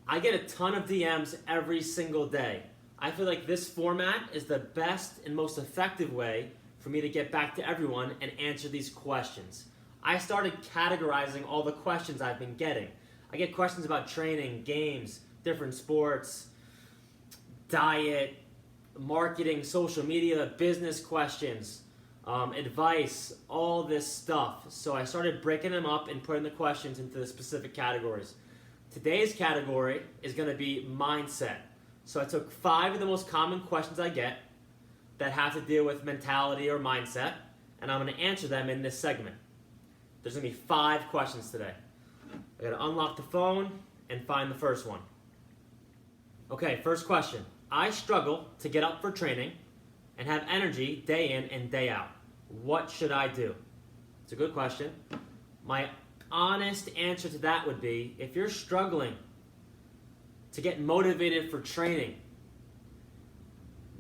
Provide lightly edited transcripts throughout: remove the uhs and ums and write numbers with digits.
I get a ton of DMs every single day. I feel like this format is the best and most effective way for me to get back to everyone and answer these questions. I started categorizing all the questions I've been getting. I get questions about training, games, different sports, diet, marketing, social media, business questions, advice, all this stuff. So I started breaking them up and putting the questions into the specific categories. Today's category is going to be mindset. So I took 5 of the most common questions I get that have to deal with mentality or mindset, and I'm going to answer them in this segment. There's going to be 5 questions today. I got to unlock the phone and find the first one. Okay, first question. I struggle to get up for training and have energy day in and day out. What should I do? It's a good question. My honest answer to that would be, if you're struggling to get motivated for training,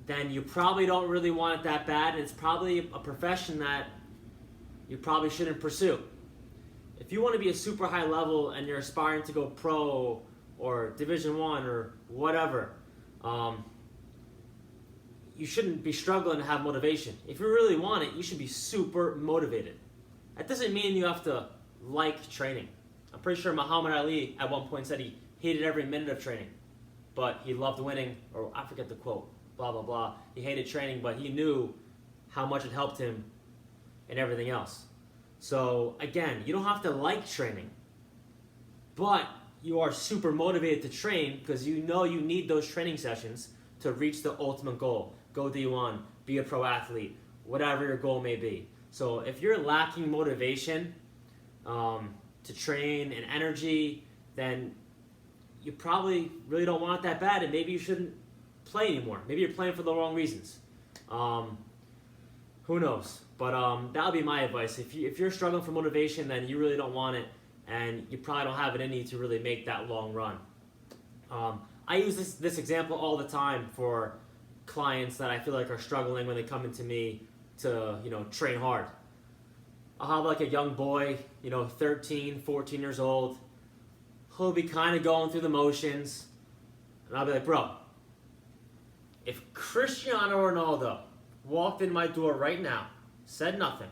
then you probably don't really want it that bad, and it's probably a profession that you probably shouldn't pursue. If you want to be a super high level and you're aspiring to go pro or Division 1 or whatever, you shouldn't be struggling to have motivation. If you really want it, you should be super motivated. That doesn't mean you have to like training. I'm pretty sure Muhammad Ali at one point said he hated every minute of training, but he loved winning, or I forget the quote, blah, blah, blah. He hated training, but he knew how much it helped him and everything else. So again, you don't have to like training, but you are super motivated to train because you know you need those training sessions to reach the ultimate goal. Go D1, be a pro athlete, whatever your goal may be. So if you're lacking motivation to train and energy, then you probably really don't want it that bad, and maybe you shouldn't play anymore. Maybe you're playing for the wrong reasons. Who knows? But that'll be my advice. If you're struggling for motivation, then you really don't want it, and you probably don't have it in you to really make that long run. I use this example all the time for clients that I feel like are struggling when they come into me to train hard. I'll have like a young boy, 13, 14 years old. He'll be kind of going through the motions, and I'll be like, bro, if Cristiano Ronaldo walked in my door right now, said nothing,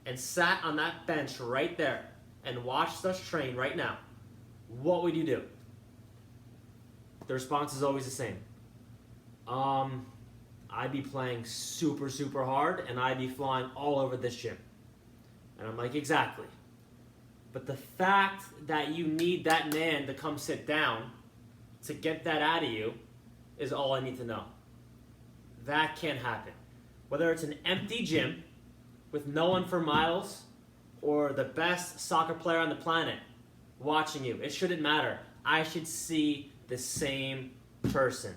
and sat on that bench right there and watched us train right now, what would you do? The response is always the same. I'd be playing super, super hard, and I'd be flying all over this gym. And I'm like, exactly. But the fact that you need that man to come sit down to get that out of you is all I need to know. That can't happen. Whether it's an empty gym with no one for miles or the best soccer player on the planet watching you, it shouldn't matter. I should see the same person.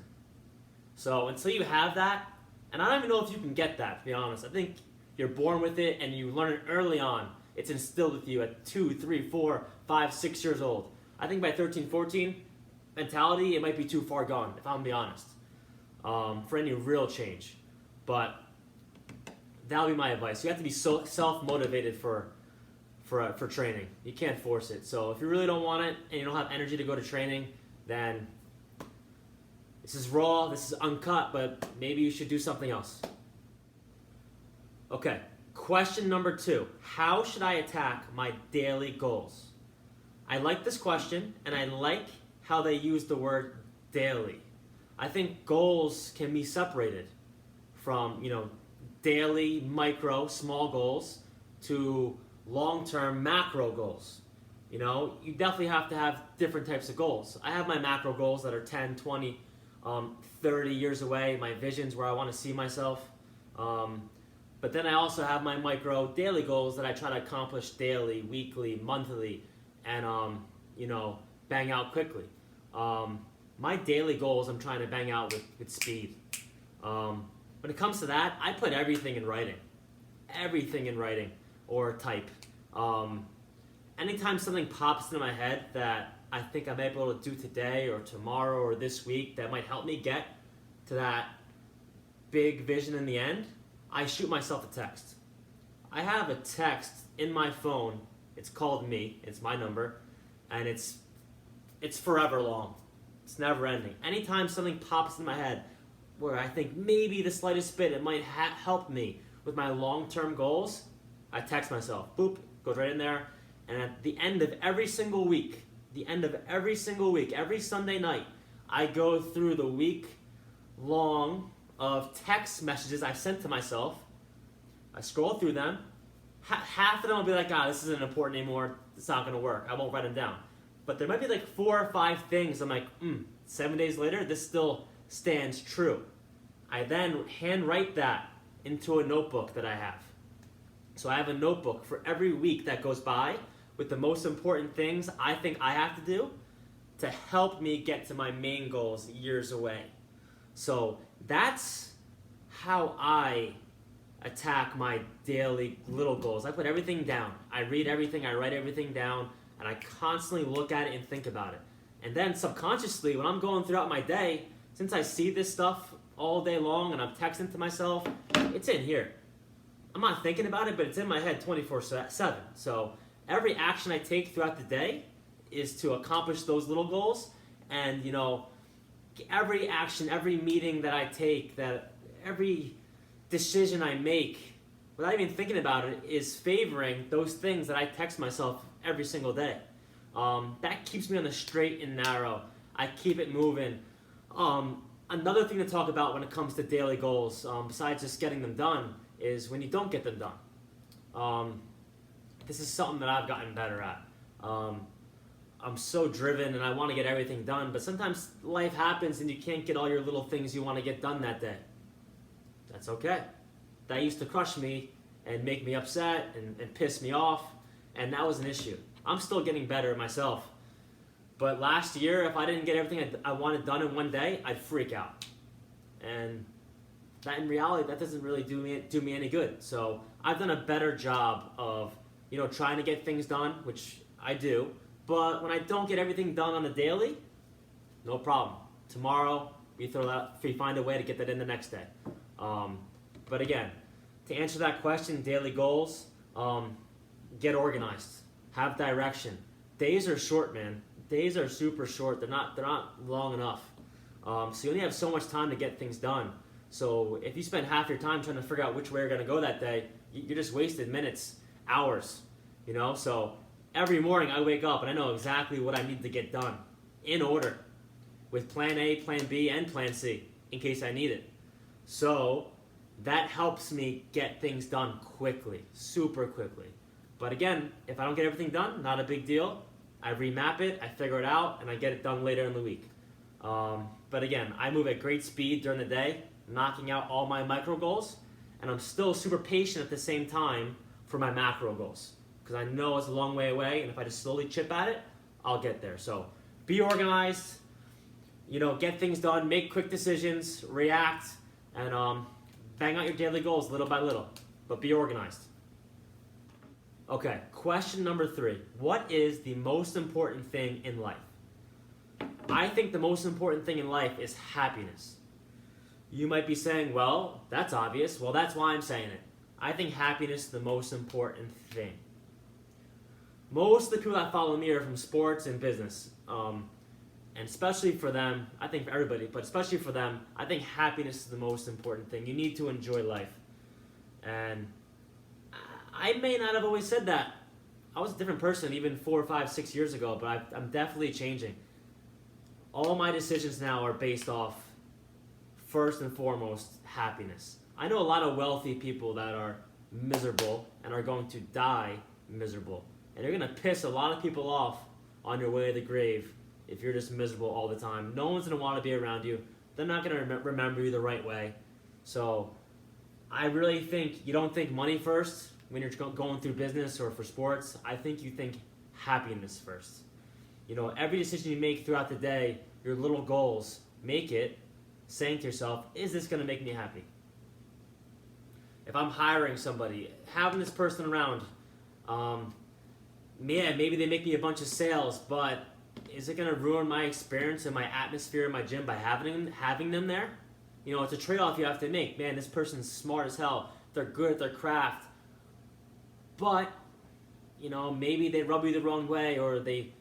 So until you have that, and I don't even know if you can get that, to be honest. I think you're born with it and you learn it early on. It's instilled with you at 2, 3, 4, 5, 6 years old. I think by 13, 14, mentality, it might be too far gone, if I'm going to be honest, for any real change. But that'll be my advice. You have to be so self-motivated for training. You can't force it. So if you really don't want it and you don't have energy to go to training, then this is raw, this is uncut, but maybe you should do something else. Okay, question number 2. How should I attack my daily goals? I like this question, and I like how they use the word daily. I think goals can be separated from, daily, micro, small goals to long-term macro goals. You definitely have to have different types of goals. I have my macro goals that are 10, 20, 30 years away, my visions where I want to see myself. But then I also have my micro daily goals that I try to accomplish daily, weekly, monthly, and bang out quickly. My daily goals I'm trying to bang out with speed. When it comes to that, I put everything in writing. Everything in writing or type. Anytime something pops into my head that I think I might be able to do today or tomorrow or this week that might help me get to that big vision in the end, I shoot myself a text. I have a text in my phone. It's called me. It's my number, and it's forever long. It's never ending. Anytime something pops in my head where I think maybe the slightest bit it might help me with my long-term goals, I text myself. Boop, goes right in there. And at the end of every single week, every Sunday night, I go through the week long of text messages I've sent to myself. I scroll through them. Half of them will be like, this isn't important anymore. It's not going to work. I won't write them down. But there might be like 4 or 5 things I'm like, 7 days later, this still stands true. I then handwrite that into a notebook that I have. So I have a notebook for every week that goes by with the most important things I think I have to do to help me get to my main goals years away. So that's how I attack my daily little goals. I put everything down. I read everything, I write everything down, and I constantly look at it and think about it. And then subconsciously, when I'm going throughout my day, since I see this stuff all day long and I'm texting to myself, it's in here. I'm not thinking about it, but it's in my head 24/7. So every action I take throughout the day is to accomplish those little goals. And, every action, every meeting that I take, that every decision I make, without even thinking about it, is favoring those things that I text myself every single day. That keeps me on the straight and narrow. I keep it moving. Another thing to talk about when it comes to daily goals, besides just getting them done, is when you don't get them done. This is something that I've gotten better at. I'm so driven and I want to get everything done, but sometimes life happens and you can't get all your little things you want to get done that day. That's okay. That used to crush me and make me upset and piss me off, and that was an issue. I'm still getting better myself. But last year, if I didn't get everything I wanted done in one day, I'd freak out. And that in reality, that doesn't really do me any good. So I've done a better job of, trying to get things done, which I do. But when I don't get everything done on a daily, no problem. Tomorrow, we find a way to get that in the next day. But again, to answer that question, daily goals, get organized, have direction. Days are short, man. Days are super short. They're not long enough. So you only have so much time to get things done. So if you spend half your time trying to figure out which way you're going to go that day, you're just wasted minutes, hours. So every morning I wake up and I know exactly what I need to get done in order, with plan A, plan B, and plan C in case I need it. So that helps me get things done quickly, super quickly. But again, if I don't get everything done, not a big deal. I remap it, I figure it out, and I get it done later in the week. But again, I move at great speed during the day, knocking out all my micro goals, and I'm still super patient at the same time for my macro goals, because I know it's a long way away, and if I just slowly chip at it, I'll get there. So be organized, get things done, make quick decisions, react, and bang out your daily goals little by little, but be organized. Okay, question number 3. What is the most important thing in life? I think the most important thing in life is happiness. You might be saying, well, that's obvious. Well, that's why I'm saying it. I think happiness is the most important thing. Most of the people that follow me are from sports and business. And especially for them, I think for everybody, but especially for them, I think happiness is the most important thing. You need to enjoy life. And I may not have always said that. I was a different person even 4, 5, 6 years ago, but I'm definitely changing. All my decisions now are based off, first and foremost, happiness. I know a lot of wealthy people that are miserable and are going to die miserable. And you're going to piss a lot of people off on your way to the grave if you're just miserable all the time. No one's going to want to be around you. They're not going to remember you the right way. So I really think you don't think money first when you're going through business or for sports. I think you think happiness first. Every decision you make throughout the day, your little goals, make it saying to yourself, is this going to make me happy? If I'm hiring somebody, having this person around, maybe they make me a bunch of sales, but is it going to ruin my experience and my atmosphere in my gym by having them there? It's a trade-off you have to make. Man, this person's smart as hell. They're good at their craft. But, maybe they rub you the wrong way or they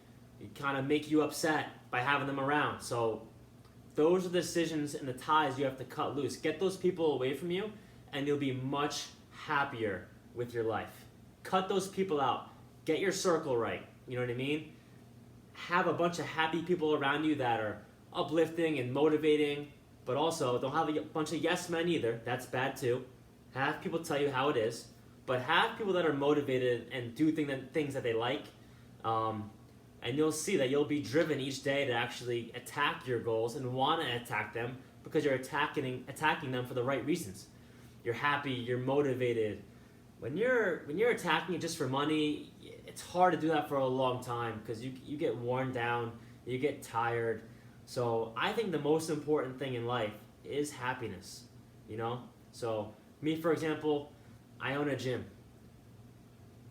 kind of make you upset. by having them around. So those are the decisions and the ties you have to cut loose. Get those people away from you, and you'll be much happier with your life. Cut those people out. Get your circle right. You know what I mean? Have a bunch of happy people around you that are uplifting and motivating, but also don't have a bunch of yes men either. That's bad too. Have people tell you how it is, but have people that are motivated and do things that they like, and you'll see that you'll be driven each day to actually attack your goals and want to attack them because you're attacking them for the right reasons. You're happy, you're motivated. When you're attacking it just for money, it's hard to do that for a long time because you get worn down, you get tired. So I think the most important thing in life is happiness, you know? So me, for example, I own a gym.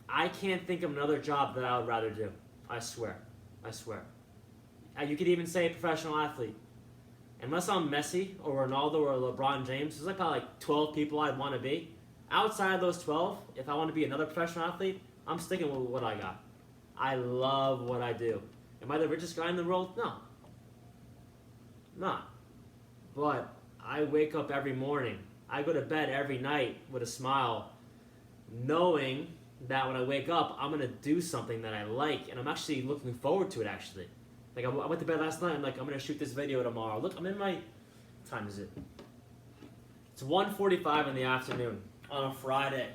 I can't think of another job that I would rather do. I swear. You could even say professional athlete. Unless I'm Messi or Ronaldo or LeBron James, there's probably 12 people I'd want to be. Outside of those 12, if I want to be another professional athlete, I'm sticking with what I got. I love what I do. Am I the richest guy in the world? No. Not. But I wake up every morning. I go to bed every night with a smile, knowing that when I wake up, I'm going to do something that I like, and I'm actually looking forward to it, actually. Like, I went to bed last night, I'm like, I'm going to shoot this video tomorrow. Look, I'm in my... What time is it? It's 1:45 in the afternoon on a Friday.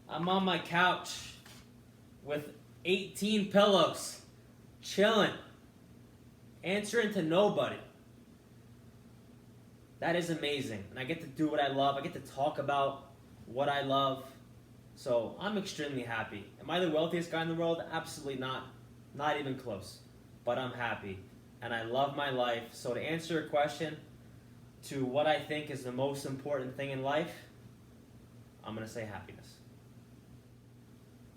I'm on my couch with 18 pillows, chilling, answering to nobody. That is amazing. And I get to do what I love. I get to talk about what I love. So I'm extremely happy. Am I the wealthiest guy in the world? Absolutely not. Not even close. But I'm happy. And I love my life. So to answer your question, to what I think is the most important thing in life, I'm going to say happiness.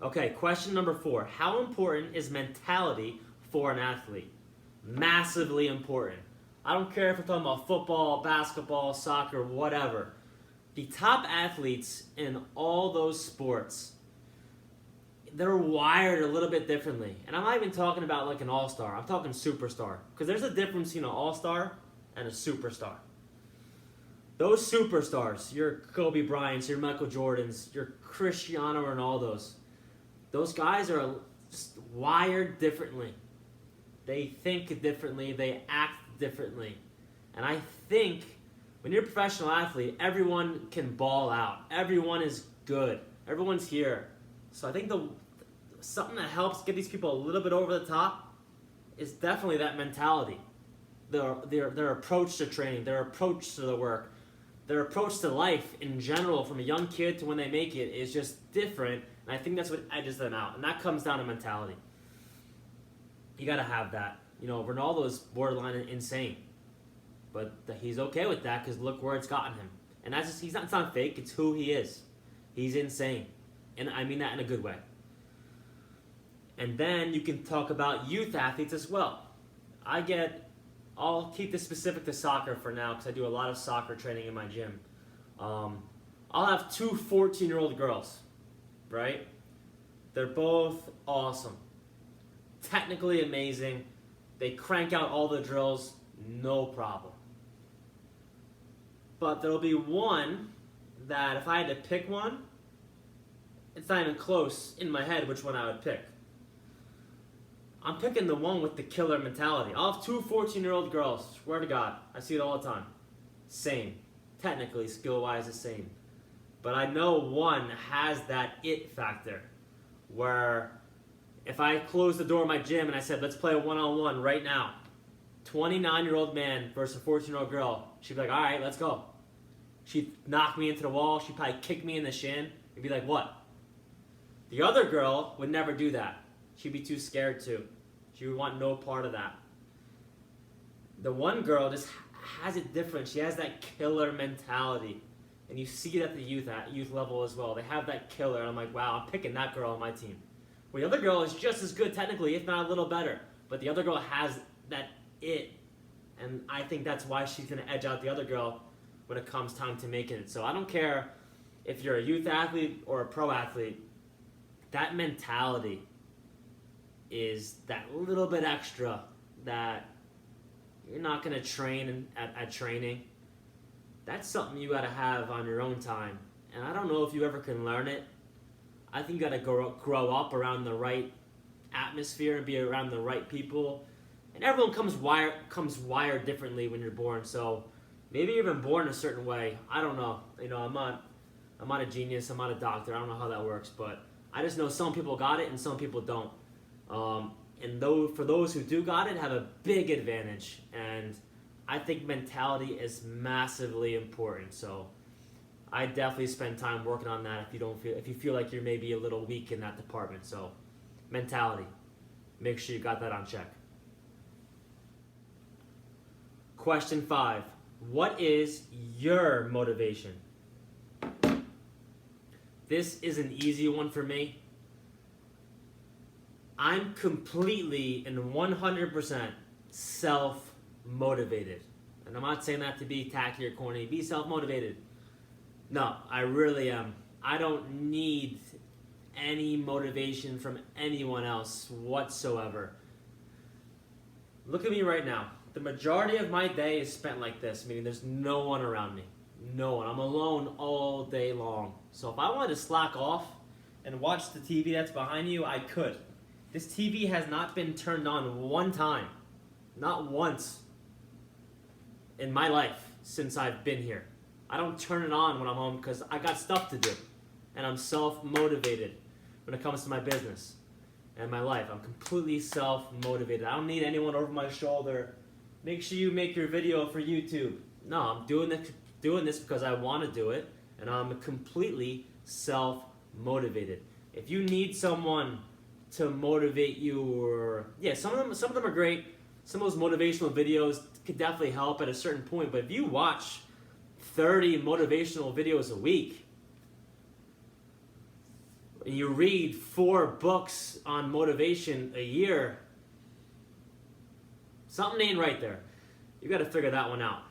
Okay, question number 4. How important is mentality for an athlete? Massively important. I don't care if we're talking about football, basketball, soccer, whatever. The top athletes in all those sports, they're wired a little bit differently. And I'm not even talking about like an all-star. I'm talking superstar. Because there's a difference between an all-star and a superstar. Those superstars, your Kobe Bryants, your Michael Jordans, your Cristiano Ronaldos, those guys are just wired differently. They think differently. They act differently. And I think when you're a professional athlete, everyone can ball out. Everyone is good. Everyone's here. So I think something that helps get these people a little bit over the top is definitely that mentality. Their approach to training, their approach to the work, their approach to life in general from a young kid to when they make it is just different. And I think that's what edges them out. And that comes down to mentality. You got to have that. You know, Ronaldo's borderline insane. But he's okay with that because look where it's gotten him. And that's just, it's not fake. It's who he is. He's insane. And I mean that in a good way. And then you can talk about youth athletes as well. I'll keep this specific to soccer for now because I do a lot of soccer training in my gym. I'll have 2 14-year-old girls, right? They're both awesome. Technically amazing. They crank out all the drills, no problem. But there'll be one that if I had to pick one, it's not even close in my head which one I would pick. I'm picking the one with the killer mentality. I'll have 2 14-year-old girls, swear to God. I see it all the time. Same. Technically, skill-wise, the same. But I know one has that it factor where if I closed the door of my gym and I said, let's play a one-on-one right now, 29-year-old man versus a 14-year-old girl, she'd be like, all right, let's go. She'd knock me into the wall. She'd probably kick me in the shin. And be like, what? The other girl would never do that. She'd be too scared to. She would want no part of that. The one girl just has it different. She has that killer mentality. And you see it at the youth level as well. They have that killer. And I'm like, wow, I'm picking that girl on my team. Well, the other girl is just as good technically, if not a little better. But the other girl has that it. And I think that's why she's going to edge out the other girl when it comes time to making it. So I don't care if you're a youth athlete or a pro athlete. That mentality is that little bit extra that you're not going to train at training, that's something you got to have on your own time. And I don't know if you ever can learn it. I think you got to grow up around the right atmosphere and be around the right people. And everyone comes wired differently when you're born. So maybe you've been born a certain way. I don't know. You know, I'm not a genius. I'm not a doctor. I don't know how that works, but I just know some people got it and some people don't. And for those who do got it, have a big advantage. And I think mentality is massively important. So I definitely spend time working on that if you feel like you're maybe a little weak in that department. So mentality, make sure you got that on check. Question 5. What is your motivation? This is an easy one for me. I'm completely and 100% self-motivated. And I'm not saying that to be tacky or corny. Be self-motivated. No, I really am. I don't need any motivation from anyone else whatsoever. Look at me right now. The majority of my day is spent like this, meaning there's no one around me. No one. I'm alone all day long. So if I wanted to slack off and watch the TV that's behind you, I could. This TV has not been turned on one time. Not once in my life since I've been here. I don't turn it on when I'm home because I got stuff to do. And I'm self-motivated when it comes to my business and my life. I'm completely self-motivated. I don't need anyone over my shoulder. Make sure you make your video for YouTube. No, I'm doing this because I want to do it, and I'm completely self-motivated. If you need someone to motivate you, or some of them are great. Some of those motivational videos could definitely help at a certain point. But if you watch 30 motivational videos a week, and you read 4 books on motivation a year, something ain't right there. You got to figure that one out.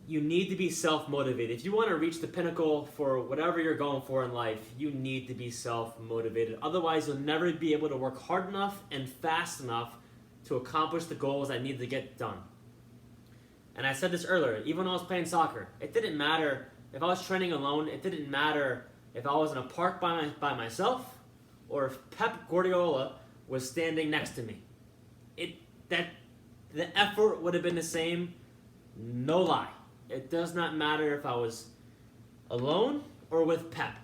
You need to be self-motivated. If you want to reach the pinnacle for whatever you're going for in life, you need to be self-motivated. Otherwise, you'll never be able to work hard enough and fast enough to accomplish the goals that need to get done. And I said this earlier, even when I was playing soccer, it didn't matter if I was training alone. It didn't matter if I was in a park by myself or if Pep Guardiola was standing next to me. The effort would have been the same, no lie. It does not matter if I was alone or with Pep.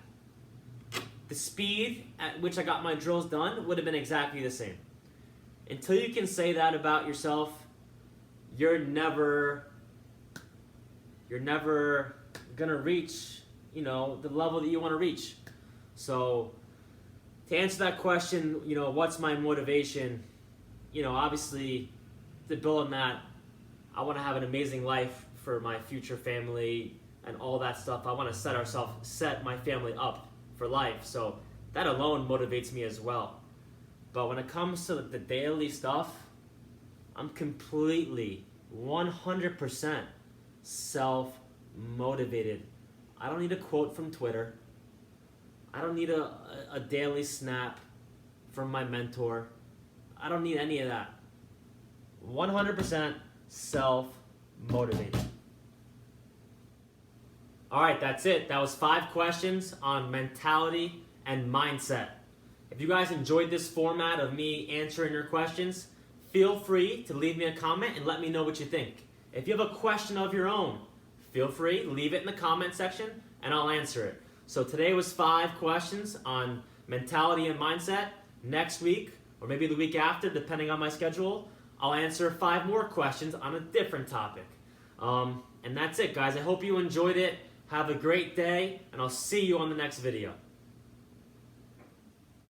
The speed at which I got my drills done would have been exactly the same. Until you can say that about yourself, you're never gonna reach, the level that you want to reach. So to answer that question, what's my motivation? Obviously, to build on that, I want to have an amazing life for my future family and all that stuff. I want to set my family up for life. So that alone motivates me as well. But when it comes to the daily stuff, I'm completely 100% self-motivated. I don't need a quote from Twitter. I don't need a daily snap from my mentor. I don't need any of that. 100% self-motivated. All right, that's it. That was 5 questions on mentality and mindset. If you guys enjoyed this format of me answering your questions, feel free to leave me a comment and let me know what you think. If you have a question of your own, feel free, leave it in the comment section and I'll answer it. So today was 5 questions on mentality and mindset. Next week, or maybe the week after, depending on my schedule, I'll answer 5 more questions on a different topic. And that's it, guys. I hope you enjoyed it. Have a great day, and I'll see you on the next video.